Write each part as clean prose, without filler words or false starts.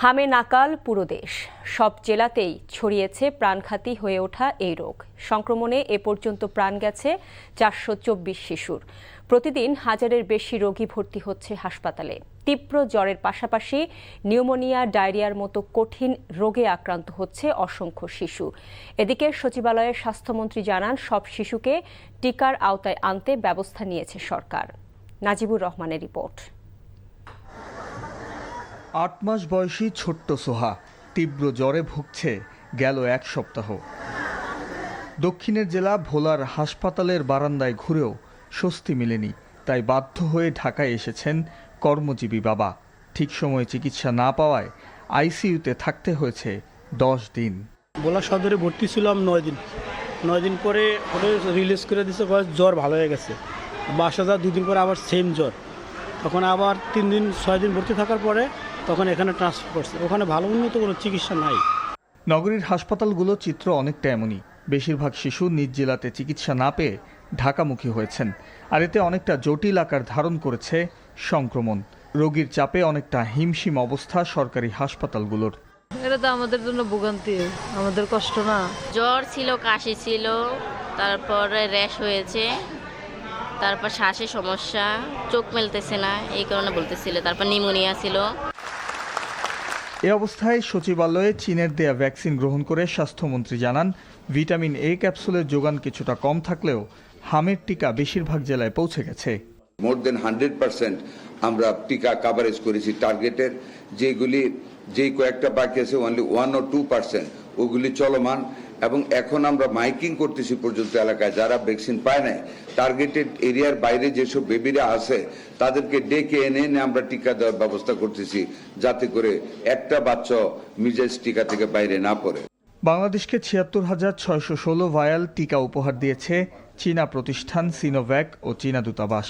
হামে নাকাল পুরো দেশ, সব জেলাতেই ছড়িয়েছে প্রাণঘাতী হয়ে ওঠা এই রোগ। সংক্রমণে এ পর্যন্ত প্রাণ গেছে ৪২৪ শিশুর। প্রতিদিন হাজারের বেশি রোগী ভর্তি হচ্ছে হাসপাতালে। তীব্র জ্বরের পাশাপাশি নিউমোনিয়া, ডায়রিয়ার মতো কঠিন রোগে আক্রান্ত হচ্ছে অসংখ্য শিশু। এদিকে সচিবালয়ের স্বাস্থ্যমন্ত্রী জানান, সব শিশুকে টিকার আওতায় আনতে ব্যবস্থা নিয়েছে সরকার। নাজিবুর রহমানের রিপোর্ট। ৮ মাস বয়সী ছোট্ট সোহা তীব্র জ্বরে ভুগছে গেল এক সপ্তাহ। দক্ষিণের জেলা ভোলার হাসপাতালের বারান্দায় ঘুরেও স্বস্তি মেলেনি, তাই বাধ্য হয়ে ঢাকায় এসেছেন কর্মজীবী বাবা। ঠিক সময়ে চিকিৎসা না পাওয়ায় আইসিইউতে থাকতে হয়েছে ১০ দিন। ভোলা সদরে ভর্তি ছিলাম ৯ দিন পরে রিলিজ করে দিচ্ছে, জ্বর ভালো হয়ে গেছে। বাসা যা 2 দিন পরে আবার সেম জ্বর, তখন আবার 6 দিন ভর্তি থাকার পরে তখন এখানে ট্রান্সফার করছে। ওখানে ভালো উন্নত কোনো চিকিৎসা নাই। নগরীর হাসপাতালগুলো চিত্র অনেকটা এমনই। বেশিরভাগ শিশু নিজ জেলাতে চিকিৎসা না পেয়ে ঢাকামুখী হয়েছেন, আর এতে অনেকটা জটিল আকার ধারণ করেছে সংক্রমণ। রোগীর চাপে অনেকটা হিমশিম অবস্থা সরকারি হাসপাতালগুলোর। এটা তো আমাদের জন্য ভোগান্তি, আমাদের কষ্ট না। জ্বর ছিল, কাশি ছিল, তারপরে র্যাশ হয়েছে, তারপর শ্বাসের সমস্যা, চোখ মেলতেছে না, এই কারণে বলতেছিল, তারপর নিউমোনিয়া ছিল। এ অবস্থায় সচিবালয়ে চীনের দেয়া ভ্যাকসিন গ্রহণ করে স্বাস্থ্যমন্ত্রী জানান, ভিটামিন এ ক্যাপসুলের যোগান কিছুটা কম থাকলেও হামের টিকা বেশিরভাগ জেলায় পৌঁছে গেছে। মোর দেন 100% আমরা টিকা কাভারেজ করেছি টার্গেটের। যেই কয়েকটা বাকি আছে অনলি 1 or 2% ওগুলি চলমান, এবং এখন আমরা মাইকিং করতেছি পর্যন্ত এলাকায় যারা ভ্যাকসিন পায় নাই, টার্গেটেড এরিয়ার বাইরে যেসব বেবিরা আছে তাদেরকে ডেকে এনে আমরা টিকা দেওয়ার ব্যবস্থা করতেছি, যাতে করে একটা বাচ্চা মিজেস টিকা থেকে বাইরে না পড়ে। বাংলাদেশকে ৭৬,৬১৬ ভায়াল টিকা উপহার দিয়েছে চীনা প্রতিষ্ঠান সিনোভ্যাক ও চীনা দূতাবাস।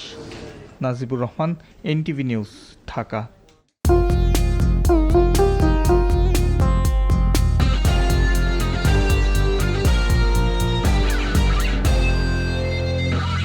Najibur Rahman, NTV news, Dhaka.